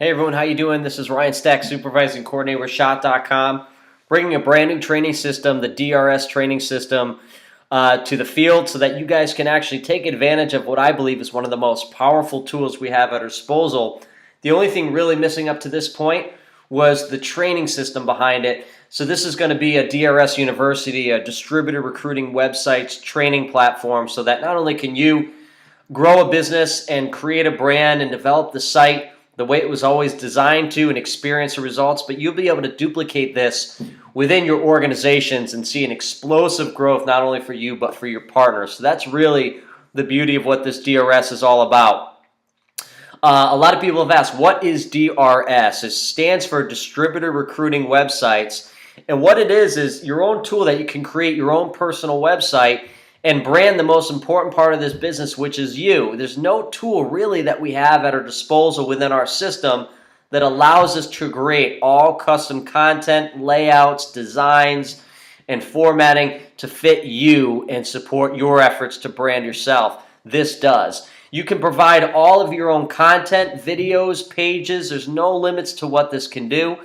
Hey everyone, how you doing? This is Ryan Stack, Supervising Coordinator with Shot.com, bringing a brand new training system, the DRS training system, to the field so that you guys can actually take advantage of what I believe is one of the most powerful tools we have at our disposal. The only thing really missing up to this point was the training system behind it. So this is going to be a DRS University, a distributor recruiting websites training platform, so that not only can you grow a business and create a brand and develop the site the way it was always designed to and experience the results, but you'll be able to duplicate this within your organizations and see an explosive growth not only for you but for your partners. So that's really the beauty of what this DRS is all about. A lot of people have asked, what is DRS? It stands for Distributor Recruiting Websites. And what it is your own tool that you can create your own personal website and brand the most important part of this business, which is you. There's no tool really that we have at our disposal within our system that allows us to create all custom content, layouts, designs, and formatting to fit you and support your efforts to brand yourself. This does. You can provide all of your own content, videos, pages. There's no limits to what this can do.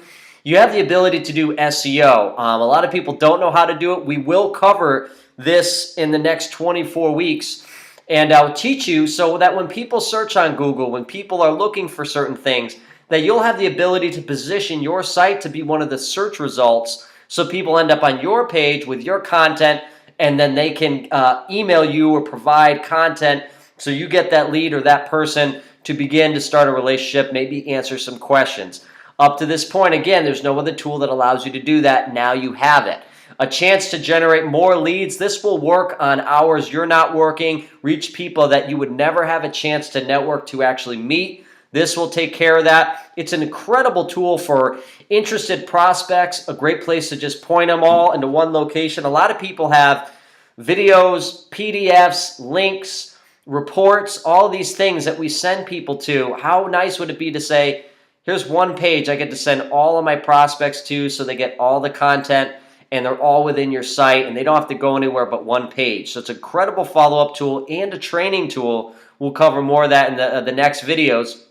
You have the ability to do SEO. A lot of people don't know how to do it. We will cover this in the next 24 weeks, and I'll teach you so that when people search on Google, when people are looking for certain things, that you'll have the ability to position your site to be one of the search results so people end up on your page with your content, and then they can email you or provide content so you get that lead or that person to begin to start a relationship, maybe answer some questions. Up to this point, again, there's no other tool that allows you to do that. Now you have it. A chance to generate more leads. This will work on hours you're not working, reach people that you would never have a chance to network to actually meet. This will take care of that. It's an incredible tool for interested prospects, a great place to just point them all into one location. A lot of people have videos, PDFs, links, reports, all these things that we send people to. How nice would it be to say, here's one page I get to send all of my prospects to so they get all the content and they're all within your site, and they don't have to go anywhere but one page. So it's an incredible follow-up tool and a training tool. We'll cover more of that in the next videos.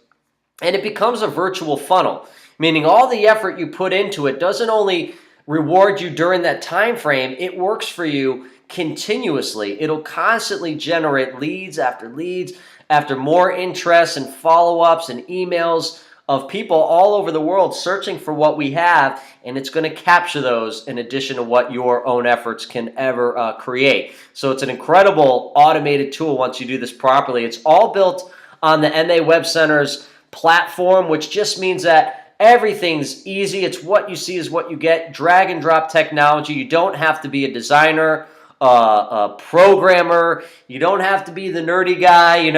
And it becomes a virtual funnel, meaning all the effort you put into it doesn't only reward you during that time frame, it works for you continuously. It'll constantly generate leads after more interest and follow-ups and emails of people all over the world searching for what we have, and it's going to capture those in addition to what your own efforts can ever create. So it's an incredible automated tool once you do this properly. It's all built on the MA Web Center's platform, which just means that everything's easy. It's what you see is what you get. Drag and drop technology. You don't have to be a designer, a programmer. You don't have to be the nerdy guy,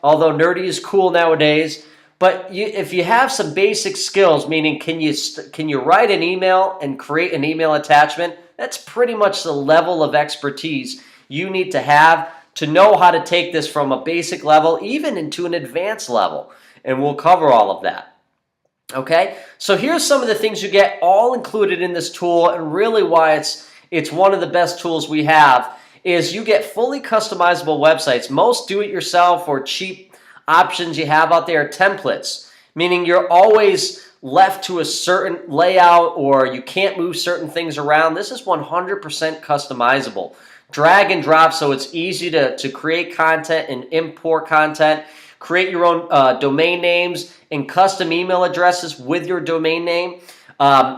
although nerdy is cool nowadays. But if you have some basic skills, meaning can you write an email and create an email attachment, that's pretty much the level of expertise you need to have to know how to take this from a basic level even into an advanced level. And we'll cover all of that. Okay? So here's some of the things you get all included in this tool, and really why it's one of the best tools we have is you get fully customizable websites. Most do-it-yourself or cheap options you have out there are templates, meaning you're always left to a certain layout or you can't move certain things around. This is 100% customizable. Drag and drop, so it's easy to create content and import content. Create your own domain names and custom email addresses with your domain name.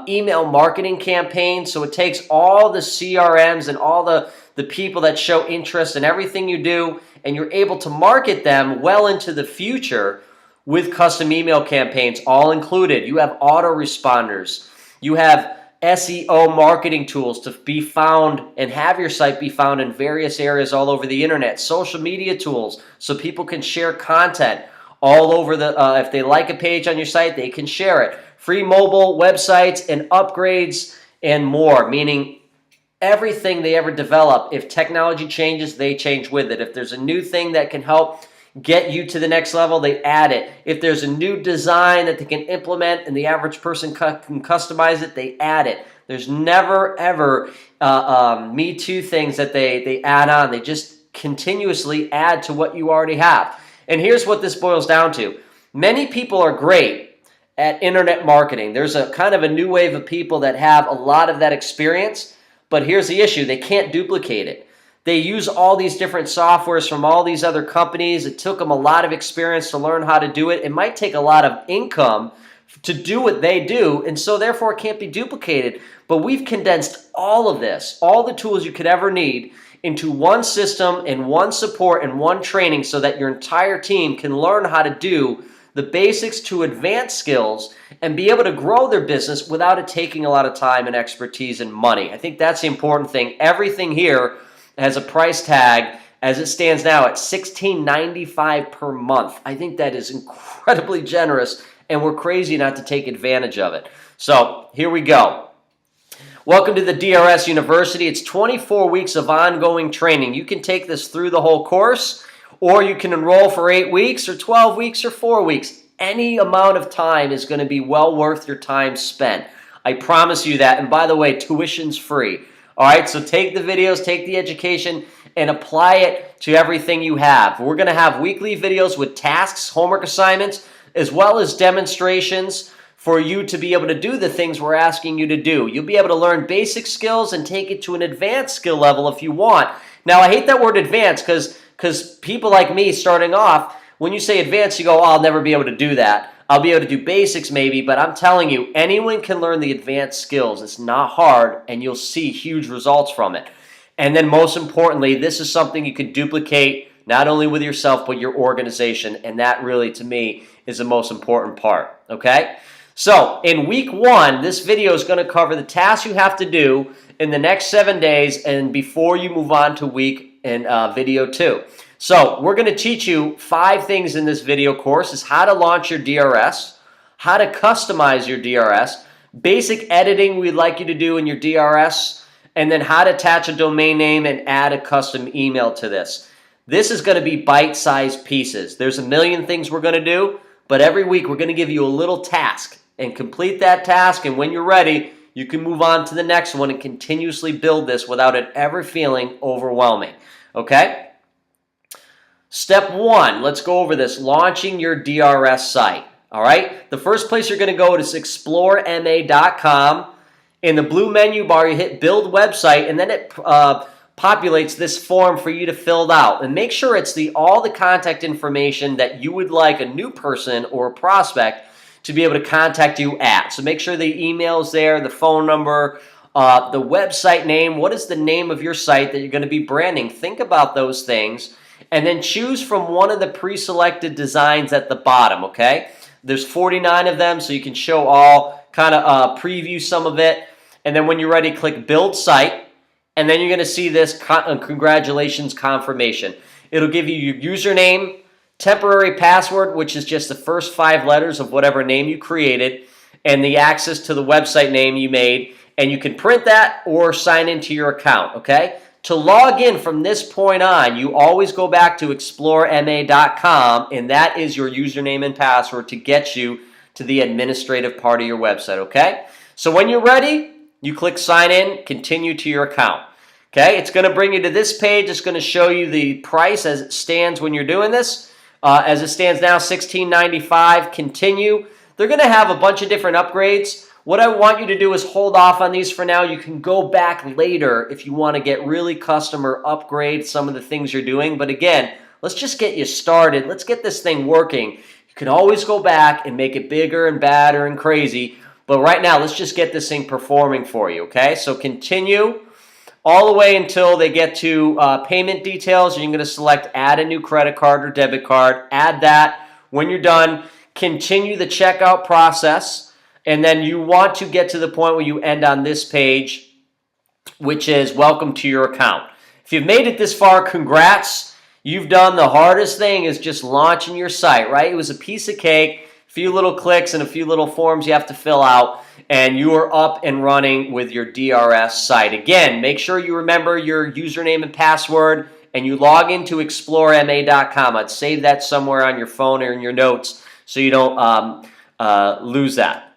Email marketing campaigns, so it takes all the CRMs and all the people that show interest in everything you do, and you're able to market them well into the future with custom email campaigns all included. You have autoresponders. You have SEO marketing tools to be found and have your site be found in various areas all over the internet. Social media tools so people can share content all over if they like a page on your site, they can share it. Free mobile websites and upgrades and more, meaning everything they ever develop, if technology changes, they change with it. If there's a new thing that can help get you to the next level, they add it. If there's a new design that they can implement and the average person can customize it, they add it. There's never, ever Me Too things that they add on. They just continuously add to what you already have. And here's what this boils down to. Many people are great at internet marketing. There's a kind of a new wave of people that have a lot of that experience, but here's the issue. They can't duplicate it. They use all these different softwares from all these other companies. It took them a lot of experience to learn how to do it. It might take a lot of income to do what they do, and so therefore it can't be duplicated. But we've condensed all of this, all the tools you could ever need, into one system and one support and one training so that your entire team can learn how to do the basics to advanced skills and be able to grow their business without it taking a lot of time and expertise and money. I think that's the important thing. Everything here has a price tag as it stands now at $16.95 per month. I think that is incredibly generous, and we're crazy not to take advantage of it. So here we go. Welcome to the DRS University. It's 24 weeks of ongoing training. You can take this through the whole course, or you can enroll for 8 weeks or 12 weeks or 4 weeks. Any amount of time is going to be well worth your time spent. I promise you that. And by the way, tuition's free. All right, so take the videos, take the education, and apply it to everything you have. We're going to have weekly videos with tasks, homework assignments, as well as demonstrations for you to be able to do the things we're asking you to do. You'll be able to learn basic skills and take it to an advanced skill level if you want. Now, I hate that word advanced because people like me starting off, when you say advanced, you go, oh, I'll never be able to do that. I'll be able to do basics maybe, but I'm telling you, anyone can learn the advanced skills. It's not hard, and you'll see huge results from it. And then most importantly, this is something you can duplicate not only with yourself, but your organization. And that really, to me, is the most important part, okay? So in week 1, this video is going to cover the tasks you have to do in the next 7 days and before you move on to week in video 2. So we're going to teach you 5 things in this video course. Is how to launch your DRS, how to customize your DRS, basic editing we'd like you to do in your DRS, and then how to attach a domain name and add a custom email to this. This is going to be bite-sized pieces. There's a million things we're going to do, but every week we're going to give you a little task and complete that task, and when you're ready, you can move on to the next one and continuously build this without it ever feeling overwhelming, okay? Step 1, let's go over this, launching your DRS site, all right? The first place you're going to go is explorema.com. In the blue menu bar, you hit Build Website, and then it populates this form for you to fill out. And make sure it's all the contact information that you would like a new person or a prospect to be able to contact you at. So make sure the email is there, the phone number, the website name. What is the name of your site that you're going to be branding? Think about those things. And then choose from one of the pre-selected designs at the bottom, okay? There's 49 of them, so you can show all, kind of preview some of it. And then when you're ready, click Build Site. And then you're going to see this congratulations confirmation. It'll give you your username, temporary password, which is just the first 5 letters of whatever name you created, and the access to the website name you made. And you can print that or sign into your account, okay? To log in from this point on, you always go back to explorema.com, and that is your username and password to get you to the administrative part of your website, okay? So when you're ready, you click Sign In, continue to your account, okay? It's going to bring you to this page. It's going to show you the price as it stands when you're doing this. As it stands now, $16.95, continue. They're going to have a bunch of different upgrades. What I want you to do is hold off on these for now. You can go back later if you want to get really custom or upgrade some of the things you're doing. But again, let's just get you started. Let's get this thing working. You can always go back and make it bigger and badder and crazy. But right now, let's just get this thing performing for you, okay? So continue all the way until they get to payment details. You're going to select Add a new credit card or debit card. Add that. When you're done, continue the checkout process. And then you want to get to the point where you end on this page, which is welcome to your account. If you've made it this far, congrats. You've done the hardest thing is just launching your site, right? It was a piece of cake, a few little clicks and a few little forms you have to fill out, and you are up and running with your DRS site. Again, make sure you remember your username and password, and you log into explorema.com. I'd save that somewhere on your phone or in your notes so you don't lose that.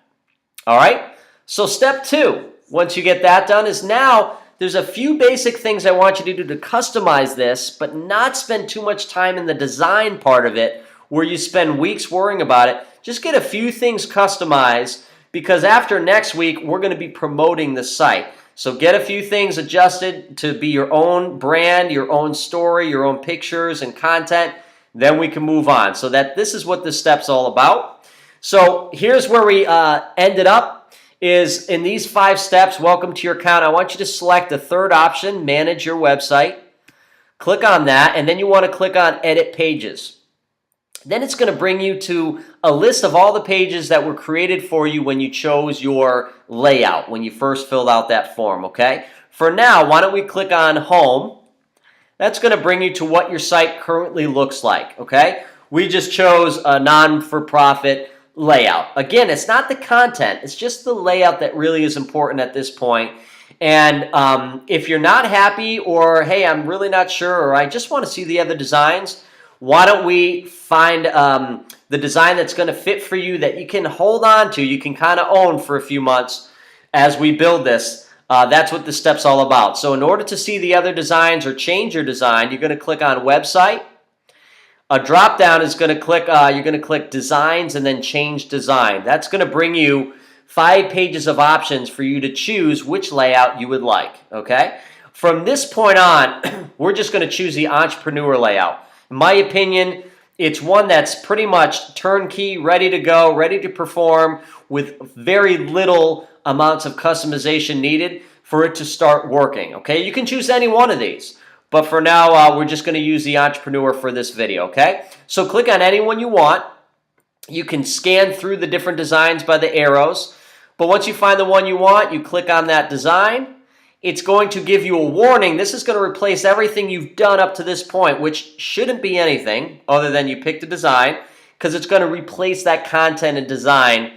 All right, so step 2, once you get that done, is now there's a few basic things I want you to do to customize this, but not spend too much time in the design part of it where you spend weeks worrying about it. Just get a few things customized, because after next week, we're going to be promoting the site. So get a few things adjusted to be your own brand, your own story, your own pictures and content. Then we can move on. So this is what this step's all about. So here's where we ended up, is in these 5 steps. Welcome to your account. I want you to select the third option, manage your website. Click on that, and then you want to click on edit pages. Then it's going to bring you to a list of all the pages that were created for you when you chose your layout, when you first filled out that form, okay? For now, why don't we click on Home? That's going to bring you to what your site currently looks like, okay? We just chose a non-for-profit layout. Again, it's not the content. It's just the layout that really is important at this point. And if you're not happy, or, hey, I'm really not sure, or I just want to see the other designs, why don't we find the design that's going to fit for you, that you can hold on to, you can kind of own for a few months as we build this. That's what the step's all about. So in order to see the other designs or change your design, you're going to click on Website. A drop down is going to click, you're going to click Designs and then Change Design. That's going to bring you 5 pages of options for you to choose which layout you would like, okay? From this point on, we're just going to choose the entrepreneur layout. In my opinion, it's one that's pretty much turnkey, ready to go, ready to perform, with very little amounts of customization needed for it to start working, okay? You can choose any one of these, but for now, we're just going to use the entrepreneur for this video, okay? So click on any one you want. You can scan through the different designs by the arrows, but once you find the one you want, you click on that design. It's going to give you a warning. This is going to replace everything you've done up to this point, which shouldn't be anything other than you picked a design, because it's going to replace that content and design.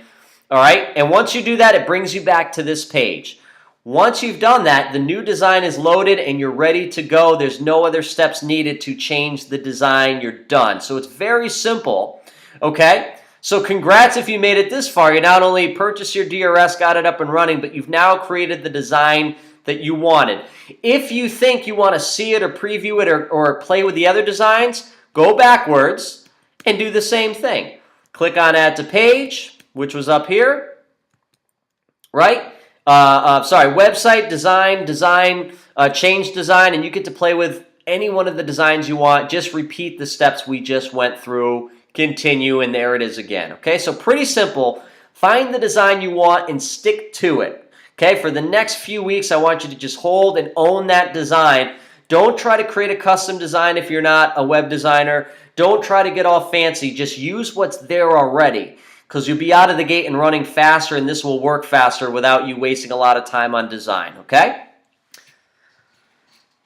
All right, and once you do that, it brings you back to this page. Once you've done that, the new design is loaded and you're ready to go. There's no other steps needed to change the design. You're done. So it's very simple, okay? So congrats if you made it this far. You not only purchased your DRS, got it up and running, but you've now created the design that you wanted. If you think you want to see it or preview it or play with the other designs, go backwards and do the same thing. Click on Add to Page, which was up here, right? Website, design, change design, and you get to play with any one of the designs you want. Just repeat the steps we just went through, continue, and there it is again. Okay, so pretty simple. Find the design you want and stick to it. Okay, for the next few weeks, I want you to just hold and own that design. Don't try to create a custom design if you're not a web designer. Don't try to get all fancy. Just use what's there already, because you'll be out of the gate and running faster, and this will work faster without you wasting a lot of time on design, okay?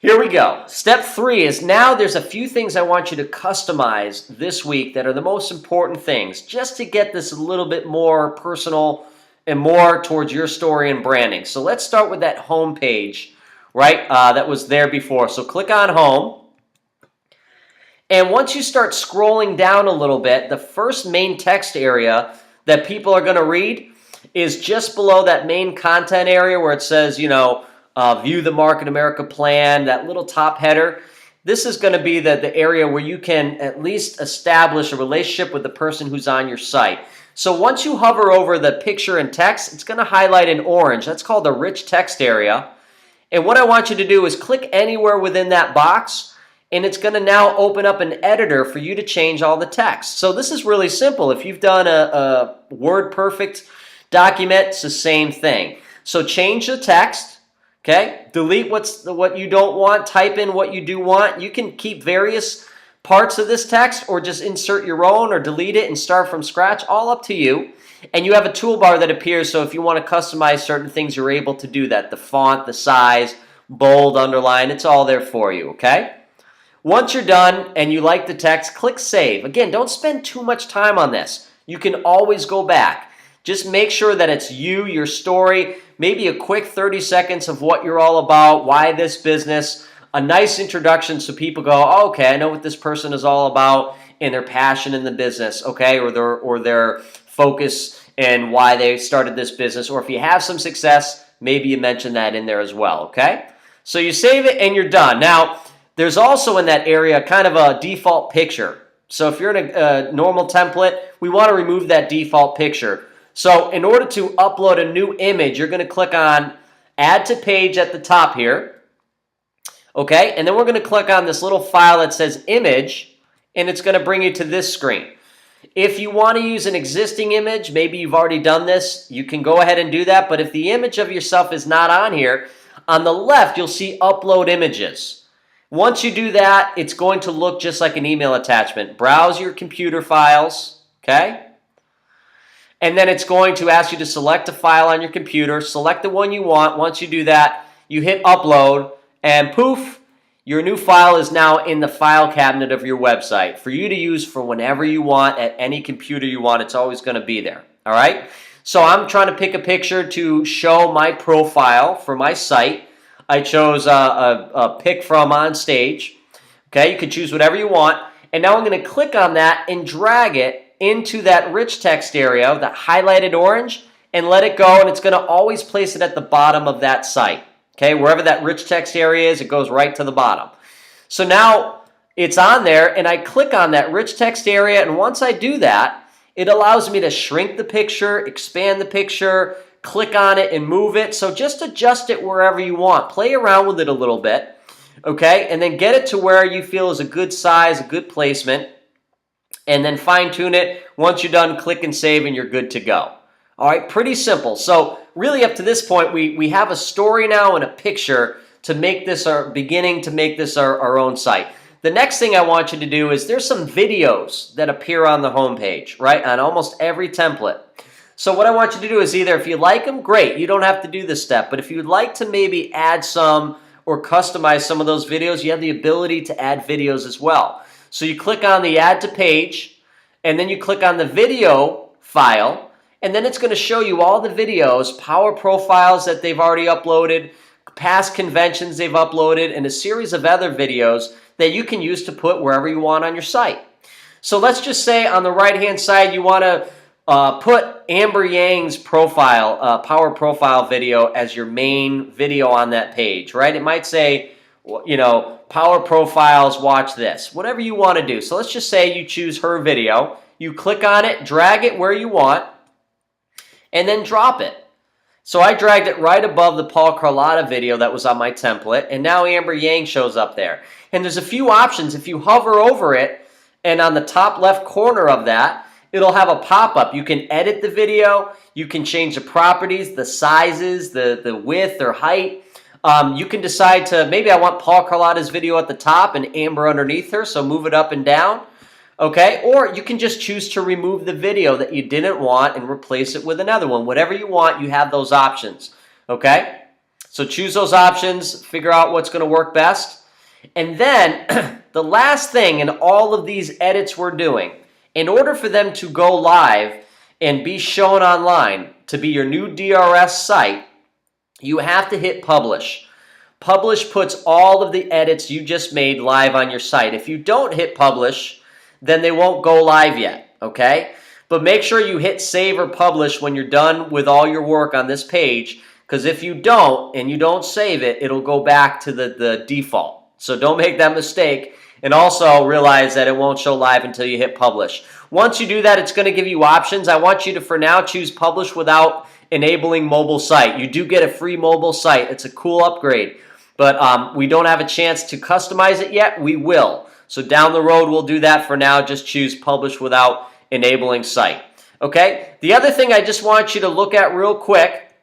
Here we go. Step 3 is now there's a few things I want you to customize this week that are the most important things, just to get this a little bit more personal and more towards your story and branding. So let's start with that home page, right, that was there before. So click on Home. And once you start scrolling down a little bit, the first main text area that people are going to read is just below that main content area where it says, you know, view the Market America plan, that little top header. This is going to be the area where you can at least establish a relationship with the person who's on your site. So once you hover over the picture and text, it's going to highlight in orange. That's called the rich text area. And what I want you to do is click anywhere within that box, and it's going to now open up an editor for you to change all the text. So this is really simple. If you've done a WordPerfect document, it's the same thing. So change the text, okay? Delete what you don't want, type in what you do want. You can keep various parts of this text or just insert your own or delete it and start from scratch, all up to you. And you have a toolbar that appears, so if you want to customize certain things, you're able to do that. The font, the size, bold, underline, it's all there for you, okay? Once you're done and you like the text, click Save. Again, don't spend too much time on this. You can always go back. Just make sure that it's you, your story, maybe a quick 30 seconds of what you're all about, why this business, a nice introduction so people go, oh, okay, I know what this person is all about and their passion in the business, okay, or their focus and why they started this business. Or if you have some success, maybe you mention that in there as well, okay? So you save it and you're done. Now, there's also in that area kind of a default picture. So if you're in a normal template, we want to remove that default picture. So in order to upload a new image, you're going to click on Add to Page at the top here. Okay, and then we're going to click on this little file that says Image, and it's going to bring you to this screen. If you want to use an existing image, maybe you've already done this, you can go ahead and do that. But if the image of yourself is not on here, on the left, you'll see Upload Images. Once you do that, it's going to look just like an email attachment. Browse your computer files, okay? And then it's going to ask you to select a file on your computer. Select the one you want. Once you do that, you hit Upload, and poof, your new file is now in the file cabinet of your website for you to use for whenever you want at any computer you want. It's always going to be there, all right? So I'm trying to pick a picture to show my profile for my site. I chose a pic from On Stage. Okay, you can choose whatever you want. And now I'm going to click on that and drag it into that rich text area, that highlighted orange, and let it go. And it's going to always place it at the bottom of that site. Okay, wherever that rich text area is, it goes right to the bottom. So now it's on there, and I click on that rich text area, and once I do that, it allows me to shrink the picture, expand the picture, click on it, and move it. So just adjust it wherever you want. Play around with it a little bit, okay, and then get it to where you feel is a good size, a good placement, and then fine-tune it. Once you're done, click and save, and you're good to go. All right, pretty simple. So really up to this point, we have a story now and a picture to make this our own site. The next thing I want you to do is there's some videos that appear on the homepage, right, on almost every template. So what I want you to do is either, if you like them, great, you don't have to do this step, but if you'd like to maybe add some or customize some of those videos, you have the ability to add videos as well. So you click on the Add to Page, and then you click on the video file, and then it's going to show you all the videos, power profiles that they've already uploaded, past conventions they've uploaded, and a series of other videos that you can use to put wherever you want on your site. So let's just say on the right-hand side you want to put Amber Yang's profile, power profile video as your main video on that page, right? It might say, you know, power profiles, watch this, whatever you want to do. So let's just say you choose her video. You click on it, drag it where you want, and then drop it. So I dragged it right above the Paul Carlotta video that was on my template, and now Amber Yang shows up there. And there's a few options. If you hover over it, and on the top left corner of that, it'll have a pop-up. You can edit the video, you can change the properties, the sizes, the width or height. You can decide to, maybe I want Paul Carlotta's video at the top and Amber underneath her, so move it up and down. Okay, or you can just choose to remove the video that you didn't want and replace it with another one. Whatever you want, you have those options. Okay, so choose those options, figure out what's going to work best. And then the last thing in all of these edits we're doing, in order for them to go live and be shown online to be your new DRS site, you have to hit Publish. Publish puts all of the edits you just made live on your site. If you don't hit Publish, then they won't go live yet, okay? But make sure you hit Save or Publish when you're done with all your work on this page, because if you don't and you don't save it, it'll go back to the default. So don't make that mistake, and also realize that it won't show live until you hit Publish. Once you do that, it's going to give you options. I want you to, for now, choose Publish without enabling mobile site. You do get a free mobile site. It's a cool upgrade, but we don't have a chance to customize it yet. We will. So down the road, we'll do that. For now, just choose Publish without enabling site. Okay? The other thing I just want you to look at real quick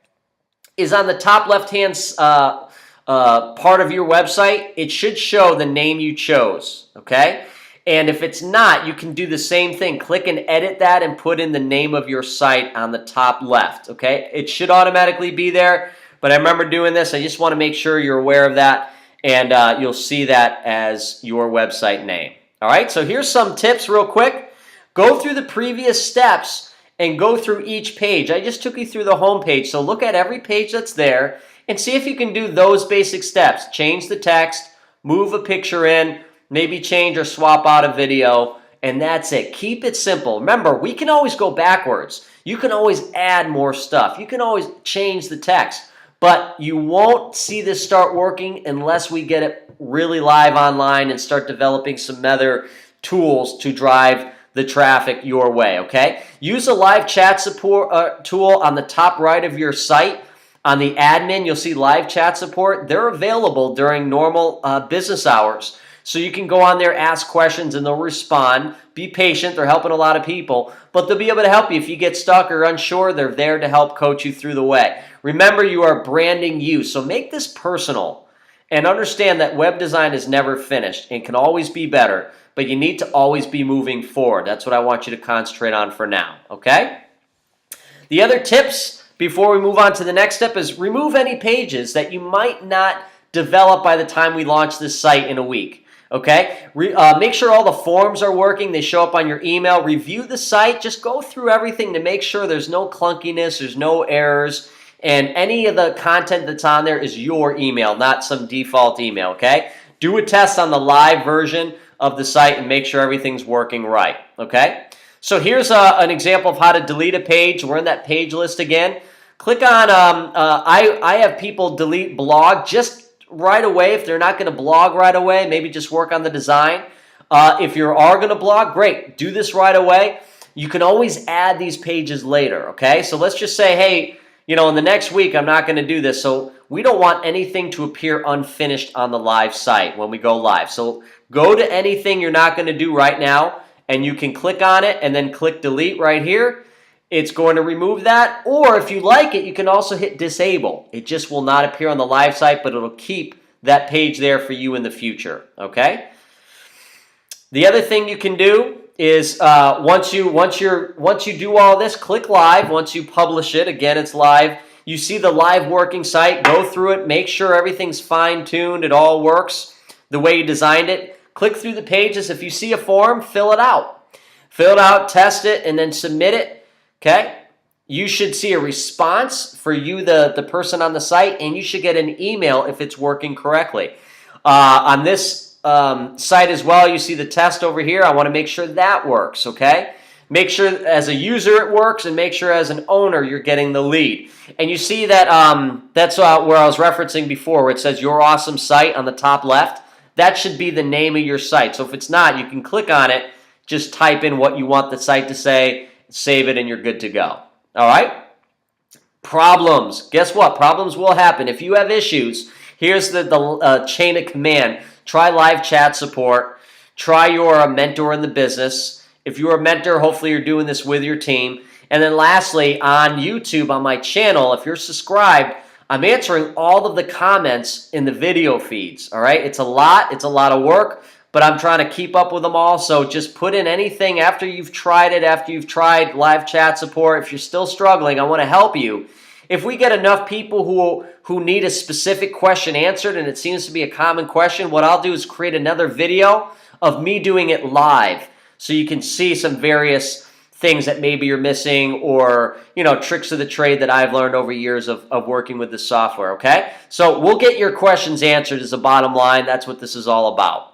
is on the top left-hand part of your website, it should show the name you chose. Okay? And if it's not, you can do the same thing. Click and edit that and put in the name of your site on the top left. Okay? It should automatically be there, but I remember doing this. I just want to make sure you're aware of that. And you'll see that as your website name. All right, so here's some tips real quick. Go through the previous steps and go through each page. I just took you through the home page, so look at every page that's there and see if you can do those basic steps. Change the text, move a picture in, maybe change or swap out a video, and that's it. Keep it simple. Remember, we can always go backwards. You can always add more stuff. You can always change the text. But you won't see this start working unless we get it really live online and start developing some other tools to drive the traffic your way, okay? Use the live chat support tool on the top right of your site. On the admin, you'll see live chat support. They're available during normal business hours. So you can go on there, ask questions, and they'll respond. Be patient. They're helping a lot of people. But they'll be able to help you. If you get stuck or unsure, they're there to help coach you through the way. Remember, you are branding you. So make this personal. And understand that web design is never finished and can always be better. But you need to always be moving forward. That's what I want you to concentrate on for now. Okay? The other tips before we move on to the next step is remove any pages that you might not develop by the time we launch this site in a week. Okay? Make sure all the forms are working. They show up on your email. Review the site. Just go through everything to make sure there's no clunkiness, there's no errors, and any of the content that's on there is your email, not some default email. Okay? Do a test on the live version of the site and make sure everything's working right. Okay? So here's an example of how to delete a page. We're in that page list again. Click on, I have people delete blog just right away. If they're not going to blog right away, maybe just work on the design. If you are going to blog, great. Do this right away. You can always add these pages later, okay? So let's just say, hey, in the next week, I'm not going to do this. So we don't want anything to appear unfinished on the live site when we go live. So go to anything you're not going to do right now, and you can click on it and then click delete right here. It's going to remove that. Or if you like it, you can also hit disable. It just will not appear on the live site, but it'll keep that page there for you in the future, okay? The other thing you can do is once you do all this, click live. Once you publish it, again, it's live. You see the live working site. Go through it. Make sure everything's fine-tuned. It all works the way you designed it. Click through the pages. If you see a form, fill it out. Fill it out, test it, and then submit it. Okay? You should see a response for you, the person on the site, and you should get an email if it's working correctly. On this site as well, you see the test over here. I want to make sure that works, okay? Make sure as a user it works, and make sure as an owner you're getting the lead. And you see that that's where I was referencing before, where it says Your Awesome Site on the top left. That should be the name of your site. So if it's not, you can click on it, just type in what you want the site to say, save it, and you're good to go. All right? Problems. Guess what? Problems will happen. If you have issues, here's the chain of command. Try live chat support. Try your mentor in the business. If you're a mentor, hopefully you're doing this with your team. And then lastly, on YouTube, on my channel, if you're subscribed, I'm answering all of the comments in the video feeds. All right? It's a lot of work, but I'm trying to keep up with them all. So just put in anything after you've tried it, after you've tried live chat support. If you're still struggling, I want to help you. If we get enough people who need a specific question answered, and it seems to be a common question, what I'll do is create another video of me doing it live so you can see some various things that maybe you're missing, or tricks of the trade that I've learned over years of working with the software, okay? So we'll get your questions answered is the bottom line. That's what this is all about.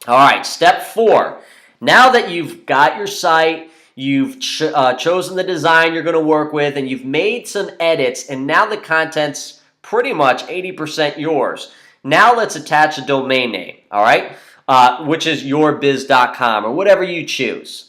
All right, step 4. Now that you've got your site, you've chosen the design you're going to work with, and you've made some edits, and now the content's pretty much 80% yours. Now let's attach a domain name, all right, which is yourbiz.com or whatever you choose.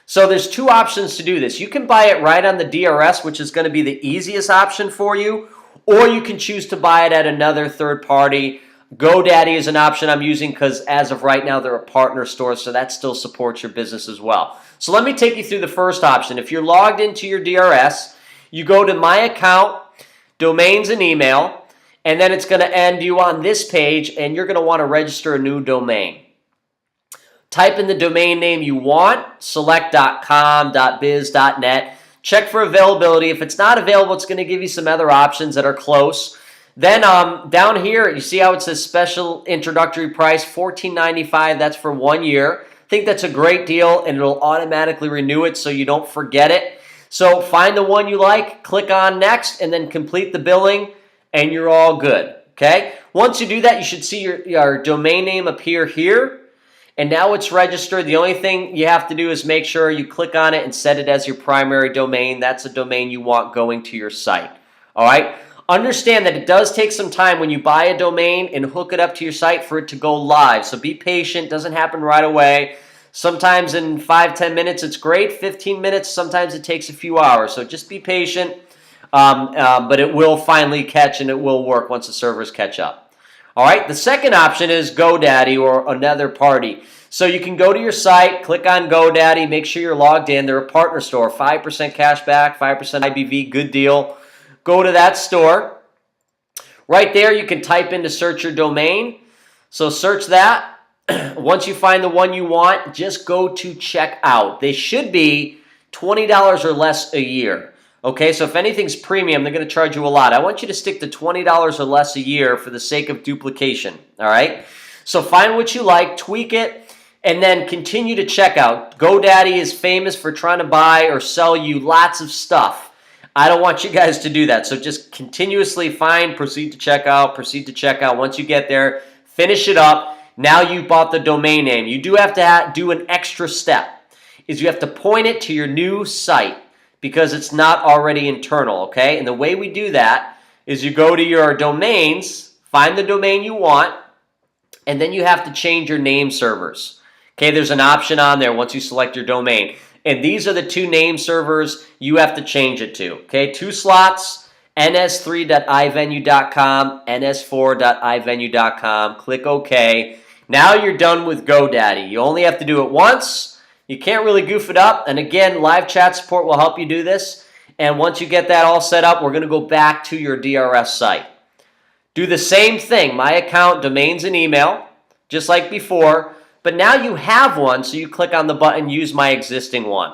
So there's 2 options to do this. You can buy it right on the DRS, which is going to be the easiest option for you, or you can choose to buy it at another third party. GoDaddy is an option I'm using because as of right now, they're a partner store, so that still supports your business as well. So let me take you through the first option. If you're logged into your DRS, you go to My Account, Domains and Email, and then it's going to end you on this page, and you're going to want to register a new domain. Type in the domain name you want, select .com, .biz, .net. Check for availability. If it's not available, it's going to give you some other options that are close. Then down here, you see how it says special introductory price, $14.95. That's for 1 year. I think that's a great deal, and it'll automatically renew it so you don't forget it. So find the one you like, click on next, and then complete the billing, and you're all good, okay? Once you do that, you should see your domain name appear here, and now it's registered. The only thing you have to do is make sure you click on it and set it as your primary domain. That's a domain you want going to your site, all right? Understand that it does take some time when you buy a domain and hook it up to your site for it to go live. So be patient. It doesn't happen right away. Sometimes in 5-10 minutes it's great. 15 minutes, sometimes it takes a few hours. So just be patient, but it will finally catch and it will work once the servers catch up. All right, the second option is GoDaddy or another party. So you can go to your site, click on GoDaddy, make sure you're logged in. They're a partner store, 5% cash back, 5% IBV, good deal. Go to that store. Right there, you can type in to search your domain. So search that. Once you find the one you want, just go to checkout. They should be $20 or less a year. Okay, so if anything's premium, they're going to charge you a lot. I want you to stick to $20 or less a year for the sake of duplication. All right, so find what you like, tweak it, and then continue to check out. GoDaddy is famous for trying to buy or sell you lots of stuff. I don't want you guys to do that. So just continuously find, proceed to checkout, proceed to checkout. Once you get there, finish it up. Now you bought the domain name. You do have to do an extra step, is you have to point it to your new site because it's not already internal, okay? And the way we do that is you go to your domains, find the domain you want, and then you have to change your name servers. Okay, there's an option on there once you select your domain. And these are the two name servers you have to change it to. Okay, 2 slots, ns3.ivenue.com, ns4.ivenue.com. Click OK. Now you're done with GoDaddy. You only have to do it once. You can't really goof it up. And again, live chat support will help you do this. And once you get that all set up, we're going to go back to your DRS site. Do the same thing, my account, domains, and email, just like before. But now you have one, so you click on the button, use my existing one.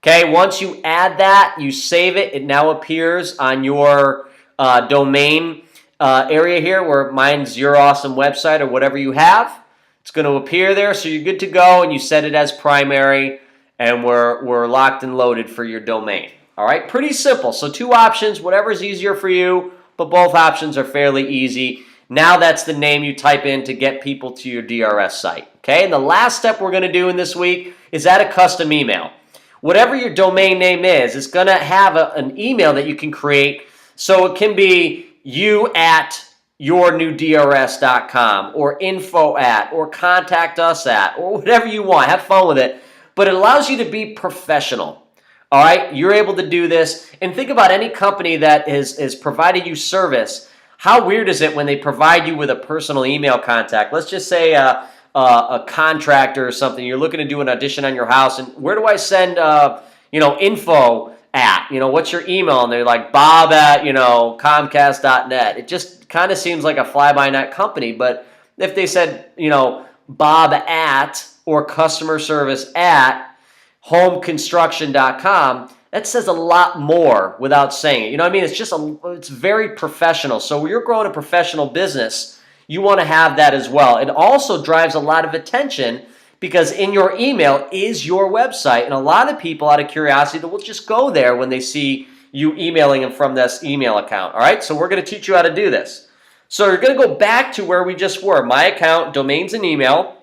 Okay, once you add that, you save it. It now appears on your domain area here where mine's Your Awesome Website or whatever you have. It's going to appear there, so you're good to go, and you set it as primary, and we're locked and loaded for your domain. All right, pretty simple. So 2 options, whatever's easier for you, but both options are fairly easy. Now that's the name you type in to get people to your DRS site. Okay, and the last step we're going to do in this week is add a custom email. Whatever your domain name is, it's going to have an email that you can create. So it can be you@yournewdrs.com or info@ or contact us at or whatever you want. Have fun with it. But it allows you to be professional. All right, you're able to do this. And think about any company that has provided you service. How weird is it when they provide you with a personal email contact? Let's just say a contractor or something. You're looking to do an audition on your house, and where do I send info at? What's your email? And they're like bob@comcast.net. It just kind of seems like a fly-by-night company. But if they said bob at or customer service at homeconstruction.com, that says a lot more without saying it. You know what I mean? It's very professional. So when you're growing a professional business, you want to have that as well. It also drives a lot of attention because in your email is your website. And a lot of people, out of curiosity, will just go there when they see you emailing them from this email account. All right, so we're going to teach you how to do this. So you're going to go back to where we just were, my account, domains, and email.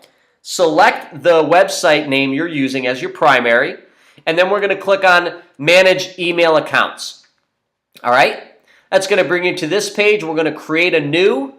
Select the website name you're using as your primary. And then we're going to click on Manage Email Accounts. All right, that's going to bring you to this page. We're going to create a new.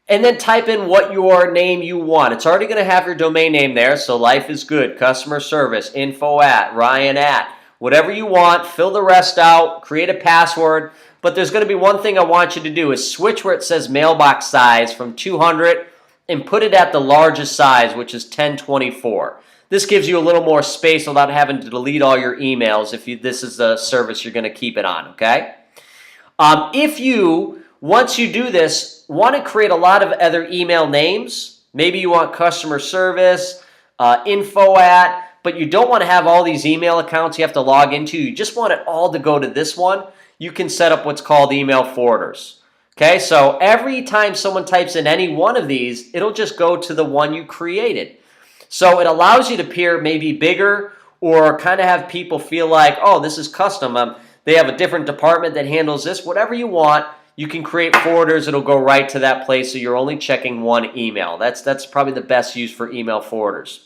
And then type in what your name you want. It's already going to have your domain name there. So life is good, customer service, info@, Ryan@, whatever you want. Fill the rest out, create a password. But there's going to be one thing I want you to do is switch where it says mailbox size from 200 and put it at the largest size, which is 1024. This gives you a little more space without having to delete all your emails if this is the service you're going to keep it on, okay? If you, once you do this, want to create a lot of other email names, maybe you want customer service, info@, but you don't want to have all these email accounts you have to log into. You just want it all to go to this one. You can set up what's called email forwarders. Okay, so every time someone types in any one of these, it'll just go to the one you created. So it allows you to appear maybe bigger or kind of have people feel like, oh, this is custom. They have a different department that handles this. Whatever you want, you can create forwarders. It'll go right to that place, so you're only checking one email. That's probably the best use for email forwarders.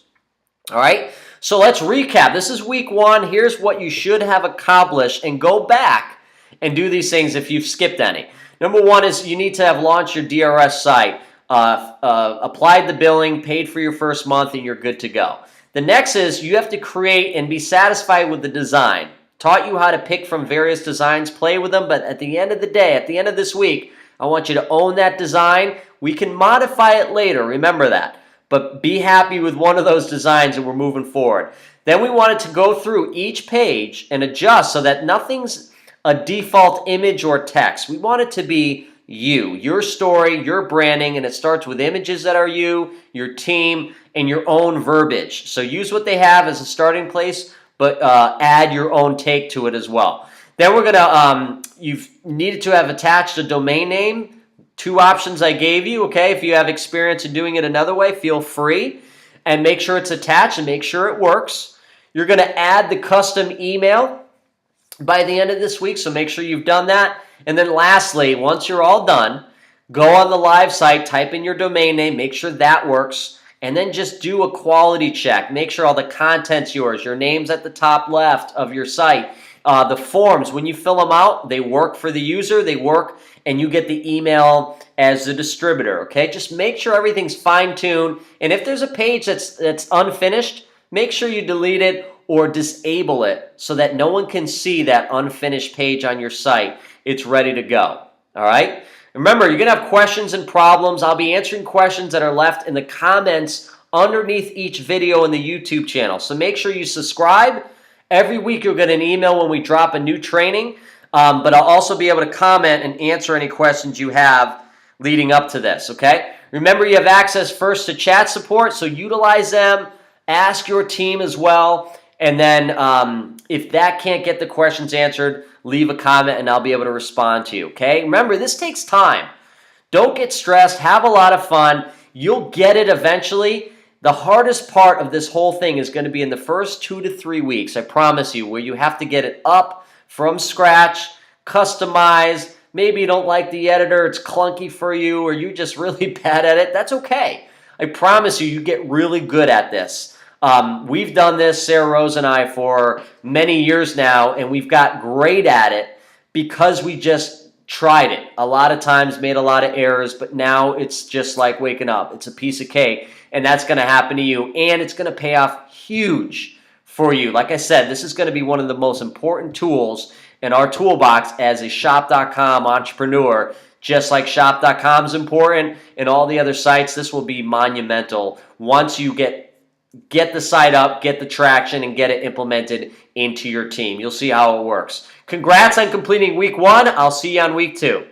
All right, so let's recap. This is week 1. Here's what you should have accomplished, and go back and do these things if you've skipped any. Number 1 is you need to have launched your DRS site. applied the billing, paid for your first month, and you're good to go. The next is you have to create and be satisfied with the design. Taught you how to pick from various designs, play with them, but at the end of the day, at the end of this week, I want you to own that design. We can modify it later, remember that. But be happy with one of those designs and we're moving forward. Then we wanted to go through each page and adjust so that nothing's a default image or text. We want it to be you, your story, your branding, and it starts with images that are you, your team, and your own verbiage. So use what they have as a starting place, but add your own take to it as well. Then we're going to, you've needed to have attached a domain name. 2 options I gave you, okay? If you have experience in doing it another way, feel free. And make sure it's attached and make sure it works. You're going to add the custom email by the end of this week, so make sure you've done that. And then lastly, once you're all done, go on the live site, type in your domain name, make sure that works, and then just do a quality check. Make sure all the content's yours. Your name's at the top left of your site. The forms, when you fill them out, they work for the user, they work, and you get the email as the distributor, okay? Just make sure everything's fine-tuned, and if there's a page that's unfinished, make sure you delete it or disable it so that no one can see that unfinished page on your site. It's ready to go, all right? Remember, you're going to have questions and problems. I'll be answering questions that are left in the comments underneath each video in the YouTube channel, so make sure you subscribe. Every week you'll get an email when we drop a new training, but I'll also be able to comment and answer any questions you have leading up to this, okay? Remember, you have access first to chat support, so utilize them. Ask your team as well, and then if that can't get the questions answered, leave a comment and I'll be able to respond to you, okay? Remember, this takes time. Don't get stressed. Have a lot of fun. You'll get it eventually. The hardest part of this whole thing is going to be in the first 2 to 3 weeks, I promise you, where you have to get it up from scratch, customized. Maybe you don't like the editor, it's clunky for you, or you're just really bad at it. That's okay. I promise you, you get really good at this. We've done this, Sarah Rose and I, for many years now, and we've got great at it because we just tried it. A lot of times made a lot of errors, but now it's just like waking up. It's a piece of cake, and that's going to happen to you, and it's going to pay off huge for you. Like I said, this is going to be one of the most important tools in our toolbox as a Shop.com entrepreneur. Just like Shop.com is important and all the other sites, this will be monumental once you get the site up, get the traction, and get it implemented into your team. You'll see how it works. Congrats on completing week 1. I'll see you on week 2.